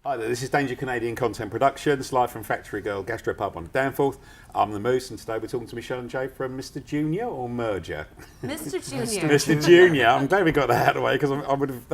Hi there, this is Danger Canadian Content Productions, live from Factory Gastropub on Danforth. I'm the Moose, and today we're talking to Michelle and Jay from Mr.Jr. or Merger? Mr.Jr. Mr.Jr. I'm glad we got that out of the way because I would have.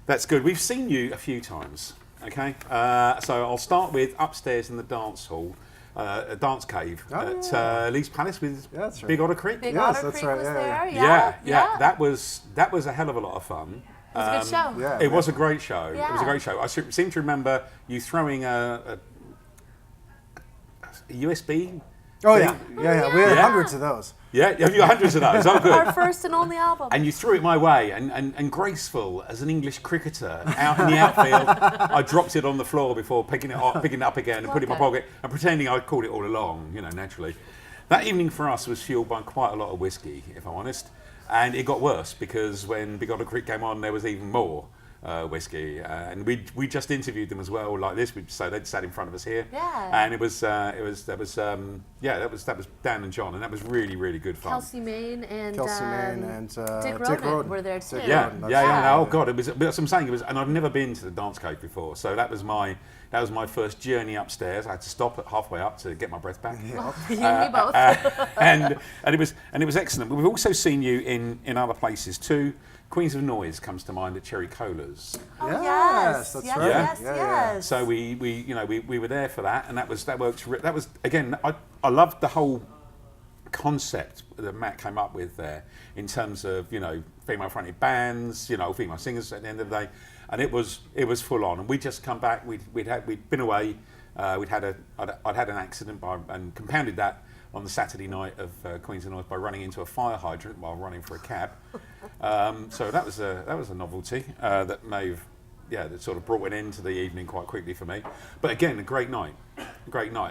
That's good. We've seen you a few times. Okay, so I'll start with upstairs in the dance hall, a dance cave at Lee's Palace with Big Otter Creek. Big Otter Creek was there. Yeah. That was a hell of a lot of fun. It was a good show. It was a great show. Yeah. It was a great show. I seem to remember you throwing a USB. Oh thing. yeah. We had hundreds of those. Yeah, you got hundreds of those. Oh, good. Our first and only album. And you threw it my way, and graceful as an English cricketer out in the outfield, I dropped it on the floor before picking it up again and put it in my pocket and pretending I'd caught it all along, naturally. That evening for us was fueled by quite a lot of whiskey, if I'm honest. And it got worse because when Big Otter Creek came on, there was even more whiskey, and we just interviewed them as well, like this. So they'd sat in front of us here, and that was Dan and John, and that was really, really good fun. Kelsey Main and Dick Roden were there too. Oh God, it was. That's what I'm saying. It was, and I'd never been to the dance cave before, so that was my first journey upstairs. I had to stop halfway up to get my breath back. Well, you and me both. and it was excellent. But we've also seen you in other places too. Queens of Noise comes to mind at Cherry Cola's. Oh, yes, that's right. Yes. So we were there for that, and that was again. I loved the whole concept that Matt came up with there in terms of female fronted bands, female singers at the end of the day, and it was full on. And we just come back. We'd been away. I'd had an accident and compounded that on the Saturday night of Queens of Noise by running into a fire hydrant while running for a cab. So that was a novelty that that sort of brought an end to the evening quite quickly for me. But again, a great night.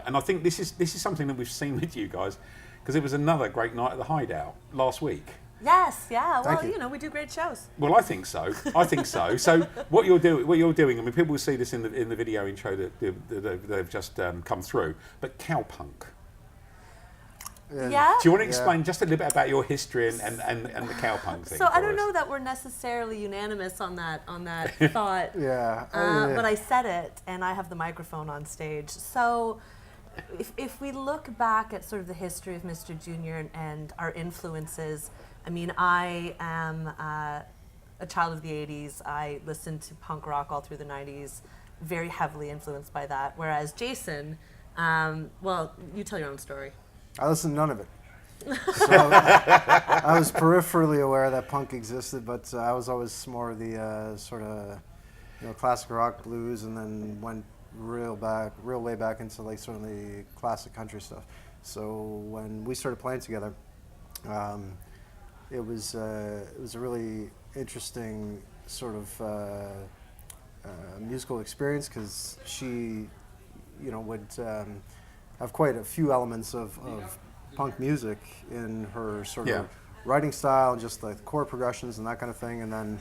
And I think this is something that we've seen with you guys, because it was another great night at the Hideout last week. Yes, yeah. Well, we do great shows. Well, I think so. So what you're doing. I mean, people will see this in the video intro that they've just come through. But Cowpunk. Yeah. Do you want to explain just a little bit about your history and the Cowpunk thing? So I don't know that we're necessarily unanimous on that thought. But I said it, and I have the microphone on stage. So if we look back at sort of the history of Mr.Jr. and our influences, I mean, I am a child of the 80s. I listened to punk rock all through the 90s, very heavily influenced by that. Whereas Jason, you tell your own story. I listened to none of it. So I was peripherally aware that punk existed, but I was always more the sort of classic rock, blues, and then went real way back into like sort of the classic country stuff. So when we started playing together, it was a really interesting sort of musical experience, because she would have quite a few elements of punk music in her sort of writing style, and just the chord progressions and that kind of thing. And then,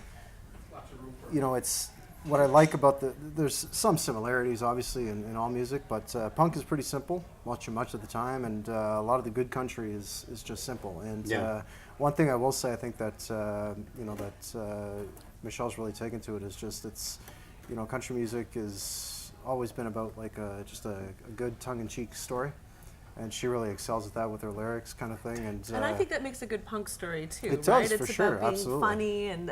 it's what I like about there's some similarities obviously in all music, but punk is pretty simple much of the time, and a lot of the good country is just simple. And one thing I will say, I think that Michelle's really taken to it is just country music is always been about like just a good tongue-in-cheek story, and she really excels at that with her lyrics kind of thing. And I think that makes a good punk story too. It right? does, It's for sure, about being absolutely. funny and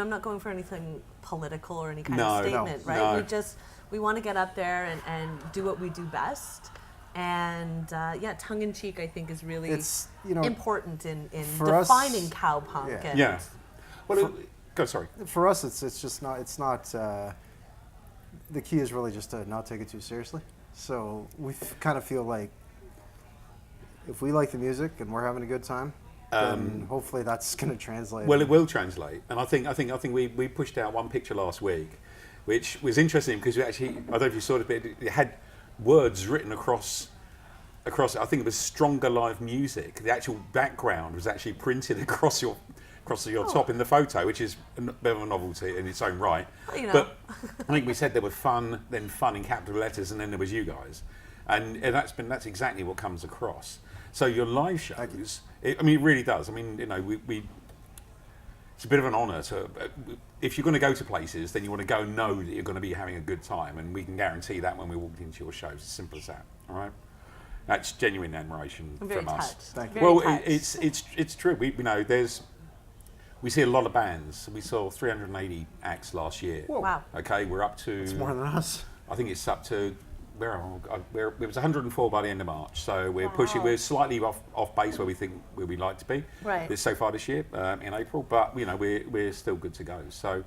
I'm not going for anything political or any kind of statement, right? No. We want to get up there and do what we do best. And tongue-in-cheek, I think, is really important in defining us, cowpunk. Sorry. For us, it's not. The key is really just to not take it too seriously. So we kind of feel like if we like the music and we're having a good time, then hopefully that's going to translate. Well, it will translate, and I think we pushed out one picture last week, which was interesting because we actually, I don't know if you saw it, but it had words written across. I think it was Stronger Live Music. The actual background was actually printed across your top in the photo, which is a bit of a novelty in its own right. But I think we said there were fun in capital letters, and then there was you guys, and that's exactly what comes across. So your live shows, it really does. I mean, it's a bit of an honour to. If you're going to go to places, then you want to go and know that you're going to be having a good time, and we can guarantee that when we walked into your shows. As simple as that. All right. That's genuine admiration I'm very from us. touched. Thank you. Very Well, touched. it's true. We we see a lot of bands. We saw 380 acts last year. Whoa. Wow. Okay, we're up to. It's more than us. I think it's up to. It was 104 by the end of March, so we're Wow. pushing. We're slightly off base where we like to be. Right. So far this year in April, but we're still good to go. So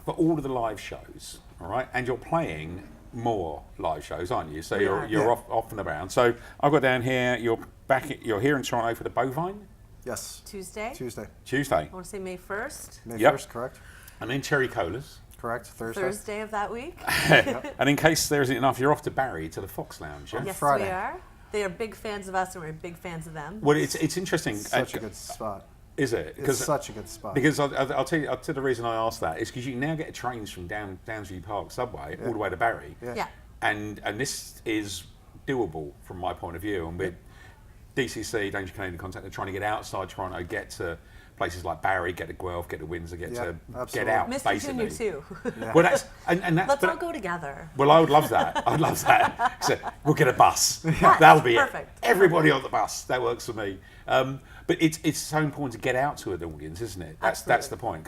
for all of the live shows, all right, and you're playing more live shows, aren't you? So you're Yeah. off and around. So I've got down here. You're here in Toronto for the Bovine Yes. Tuesday. Tuesday, I want to say May 1st. May Yep. 1st, correct? and then Cherry Colas. Correct. Thursday. Thursday of that week. And in case there isn't enough, you're off to Barrie to the Fox Lounge. Yeah? Yes, Friday. we are. They are big fans of us, and we're big fans of them. Well, it's interesting. Such a good spot. Is it? It's such a good spot. Because I'll tell you the reason I asked that is because you can now get trains from Downsview Park subway all the way to Barrie. Yeah. And this is doable from my point of view. And with DCC, Danger Canadian Contact, are trying to get outside Toronto, get to places like Barrie, get to Guelph, get to Windsor, get absolutely. out. Mr. Basically. Jr. too. Well, that's and that's. Let's but- all go together. Well, I would love that. I'd love that. So we'll get a bus. That'll be perfect. it. Everybody on the bus. That works for me. But it's so important to get out to an audience, isn't it? That's the point.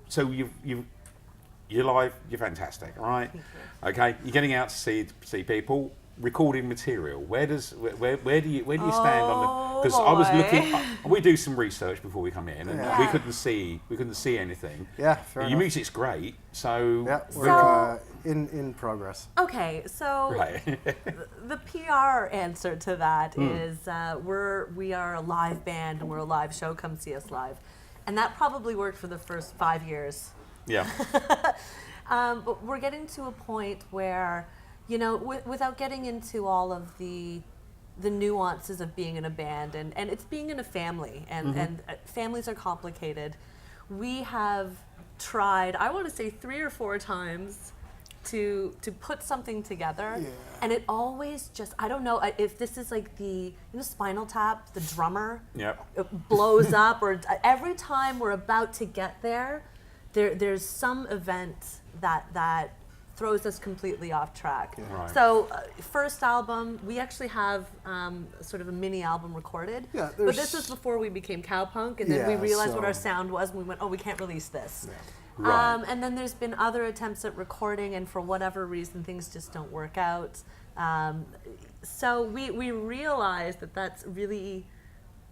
So you're live. You're fantastic, all right? Thank you. Okay, you're getting out to see people. Recording material. Where do you stand on the? Because I was boy. looking. We do some research before we come in, and Yeah. we couldn't see anything. Yeah, fair Your enough. music's great, so Yeah, we're So- in progress. Okay, so right. the PR answer to that is we are a live band and we're a live show. Come see us live, and that probably worked for the first 5 years. Yeah. But we're getting to a point where, without getting into all of the nuances of being in a band and it's being in a family and families are complicated. We have tried, I want to say 3 or 4 times to put something together, and it always just, I don't know if this is like the Spinal Tap, the drummer, Yep. it blows up, or every time we're about to get there's some event that throws us completely off track. Yeah. Right. So first album, we actually have sort of a mini album recorded, Yeah, but this there's- was before we became Cowpunk, and then we Yeah, realized what so- our sound was, and we went, oh, we can't release this. Right. And then there's been other attempts at recording, and for whatever reason, things just don't work out. So we realized that that's really,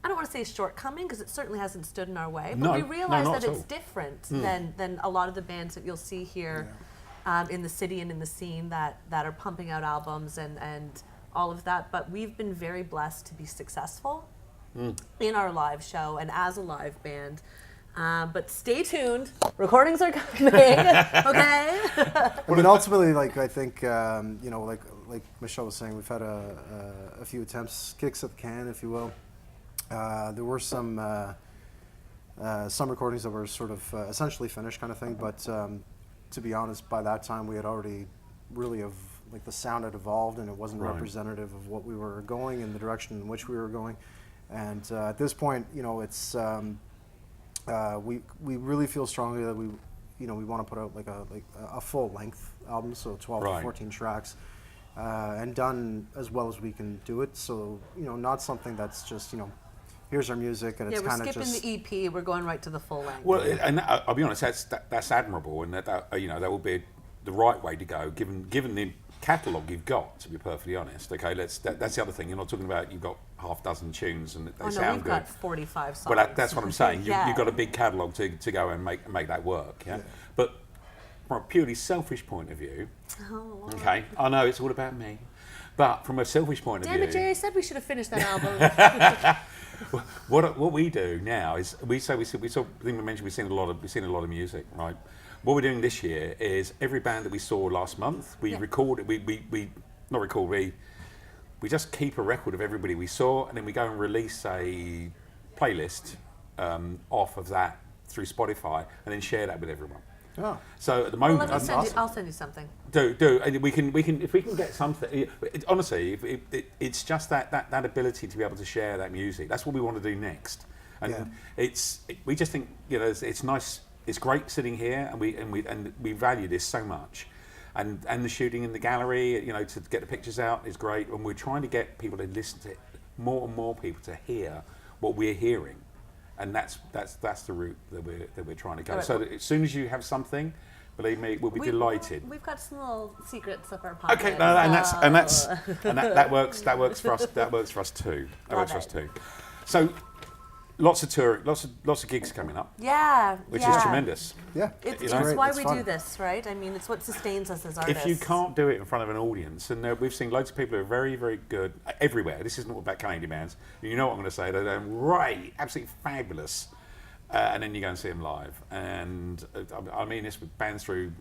I don't want to say a shortcoming, because it certainly hasn't stood in our way, but No, we no, realized not that at it's all. different than a lot of the bands that you'll see here in the city and in the scene that are pumping out albums and all of that. But we've been very blessed to be successful in our live show and as a live band. But stay tuned. Recordings are coming. Okay. I mean, ultimately, I think, like Michelle was saying, we've had a few attempts, kicks at the can, if you will. There were some recordings that were sort of essentially finished kind of thing, but to be honest, by that time we had already really the sound had evolved, and it wasn't Right. representative of what we were going in the direction in which we were going. And at this point, it's we really feel strongly that we want to put out a full length album, so 12 Right. to 14 tracks, and done as well as we can do it. So not something that's just here's our music and Yeah, it's we're kind of skipping just the EP. We're going right to the full length. Well, and I'll be honest, that's admirable, and that that will be the right way to go, given the catalogue you've got. To be perfectly honest, okay, that's the other thing. You're not talking about you've got half dozen tunes and they oh no, sound we've good. got 45 songs. Well, that's what I'm saying. Yeah. You've got a big catalogue to go and make that work. Yeah. But from a purely selfish point of view, okay, I know it's all about me, but from a selfish point of Damn view, it, Jerry! I said we should have finished that album. what we do now is we mentioned we've seen a lot of music, right? What we're doing this year is every band that we saw last month, we record. We just keep a record of everybody we saw, and then we go and release a playlist off of that through Spotify, and then share that with everyone. oh, So at the Well, moment, let me send you, awesome. I'll send you something. do and we can if we can get something. Honestly, it's just that ability to be able to share that music. That's what we want to do next. And we just think, you know, it's nice. It's great sitting here, and we value this so much. And the shooting in the gallery, you know, to get the pictures out is great. And we're trying to get people to listen to it, more and more people to hear what we're hearing. And that's the route that we're trying to go. Right. So as soon as you have something, believe me, we'll be delighted. We've got some little secrets up our pocket. Okay, no, and that works. That works for us. That works for us too. That works for us too. So, lots of touring, lots of gigs coming up. Yeah, which is tremendous. Yeah, it's why we do this, right? I mean, it's what sustains us as artists. If you can't do it in front of an audience, and we've seen loads of people who are very, very good everywhere. This isn't all about Canadian bands. You know what I'm going to say? They're right, absolutely fabulous. And then you go and see them live. And I mean this with bands through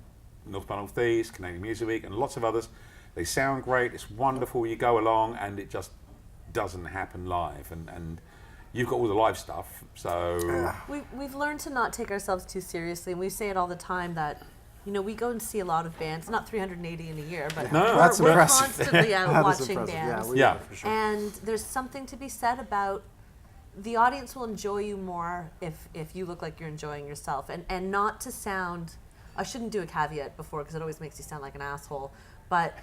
North by North East, Canadian Music Week, and lots of others. They sound great. It's wonderful. You go along, and it just doesn't happen live. And you've got all the live stuff, so... We've learned to not take ourselves too seriously, and we say it all the time that, you know, we go and see a lot of bands, not 380 in a year, but we're constantly out watching bands. For sure. And there's something to be said about the audience will enjoy you more if you look like you're enjoying yourself. And not to sound... I shouldn't do a caveat before, because it always makes you sound like an asshole, but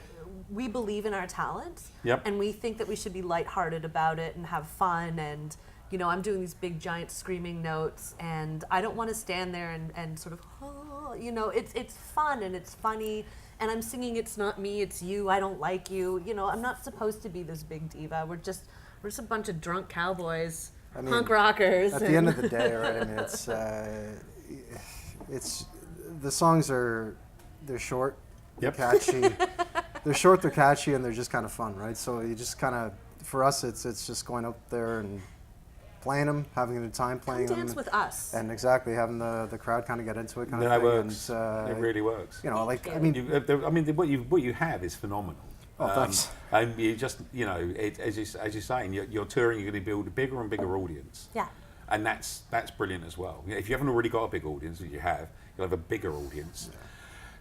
we believe in our talent, and we think that we should be lighthearted about it and have fun. And you know, I'm doing these big giant screaming notes, and I don't want to stand there and sort of, you know, it's fun and it's funny, and I'm singing "It's Not Me, It's You, I Don't Like You." You know, I'm not supposed to be this big diva. We're just a bunch of drunk cowboys, punk rockers. At the end of the day, right? I mean, it's the songs they're short, they're catchy. They're short, they're catchy, and they're just kind of fun, right? So you just kind of, for us, it's just going up there and playing them, having a good time playing them. Dance with us. And exactly, having the crowd kind of get into it kind of thing. That works. And, it really works. You know, like, I mean, what you have is phenomenal. Oh, thanks. And you just, you know, as you're saying, you're touring, you're going to build a bigger and bigger audience. Yeah. And that's brilliant as well. If you haven't already got a big audience, as you have, you'll have a bigger audience. Yeah.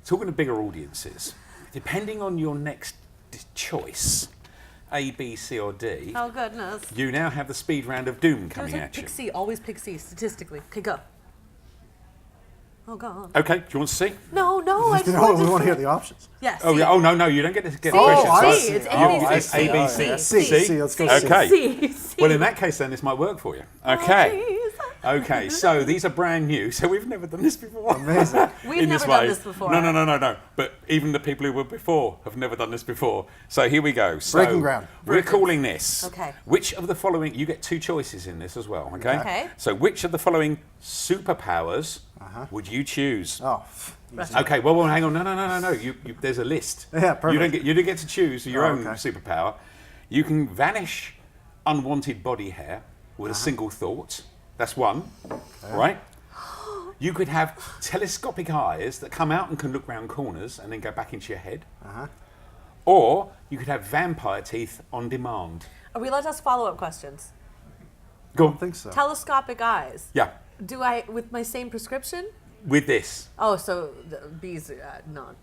Talking of bigger audiences, depending on your next choice, A, B, C, or D. Oh, goodness. You now have the speed round of doom coming at you. Pick C, always pick C, statistically. Okay, go. Oh, God. Okay, do you want to see? No, we want to hear the options. Yes. Oh, yeah. Oh, no, you don't get to get questions. It's A, B, C. C. Let's go C. Okay. Well, in that case, then, this might work for you. Okay. Okay, so these are brand new. So we've never done this before. Amazing. We've never done this before. No. But even the people who were before have never done this before. So here we go. So breaking ground. We're calling this. Okay. Which of the following, you get two choices in this as well, okay? Okay. So which of the following superpowers would you choose? Oh. Okay, well, hang on. No. You, there's a list. Yeah, perfect. You don't get to choose your own superpower. You can vanish unwanted body hair with a single thought. That's one, right? You could have telescopic eyes that come out and can look round corners and then go back into your head. Or you could have vampire teeth on demand. Are we allowed to ask follow-up questions? Go I on. don't think so. Telescopic eyes. Yeah. Do I, with my same prescription? With this. Oh, so the B's, no.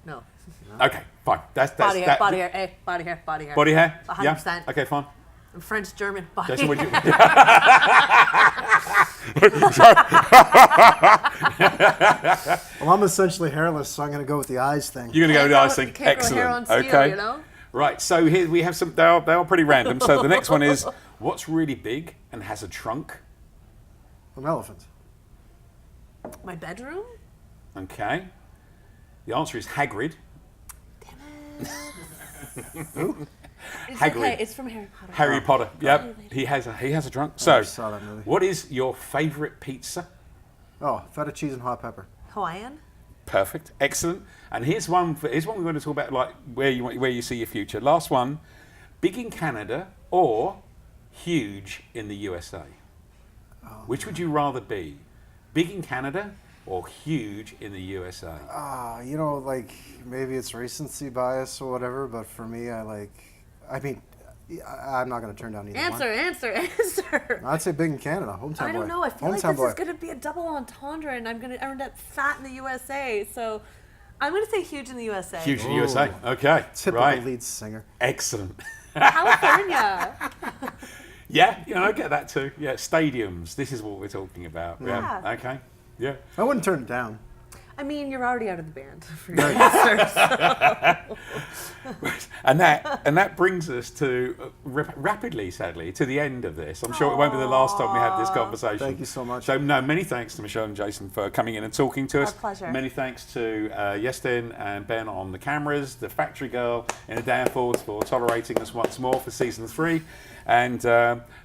Okay, fine. That's body hair. Body hair. Body hair? 100%. Yeah? Okay, fine. French, German, body Jason, would you... Well, I'm essentially hairless, so I'm going to go with the eyes thing. You're going to go with the eyes thing. Excellent. Hair on steel, okay. You know? Right, so here we have some, they are pretty random. So the next one is, what's really big and has a trunk? An elephant. My bedroom? Okay. The answer is Hagrid. Damn it. Who? It's Hagrid. okay, it's from Harry Potter. Harry Potter. Yep, he has a trunk. So, I saw that movie. what is your favourite pizza? Oh, feta cheese and hot pepper. Hawaiian? Perfect, excellent. And here's one we're going to talk about, like where you see your future. Last one: big in Canada or huge in the USA. Which would you rather be? Big in Canada or huge in the USA? You know, like maybe it's recency bias or whatever, but for me, I'm not going to turn down either one. Answer. I'd say big in Canada, hometown boy. I don't know. I feel like this is going to be a double entendre, and I'm going to end up fat in the USA. So I'm going to say huge in the USA. Huge in the USA. Okay. Typical right. lead singer. Excellent. California. Yeah, I get that too. Yeah, stadiums. This is what we're talking about. Yeah. Okay. Yeah. I wouldn't turn it down. I mean, you're already out of the band for your answer, so. And that brings us to rapidly, sadly, to the end of this. I'm sure it won't be the last time we have this conversation. Thank you so much. So, no, many thanks to Michelle and Jason for coming in and talking to us. Our pleasure. Many thanks to Yestin and Ben on the cameras, the Factory Girl in the Danforth for tolerating us once more for season 3. And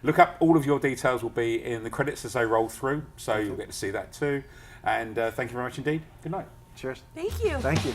look up, all of your details will be in the credits as they roll through, so you'll get to see that too. And thank you very much indeed. Good night. Cheers. Thank you. Thank you.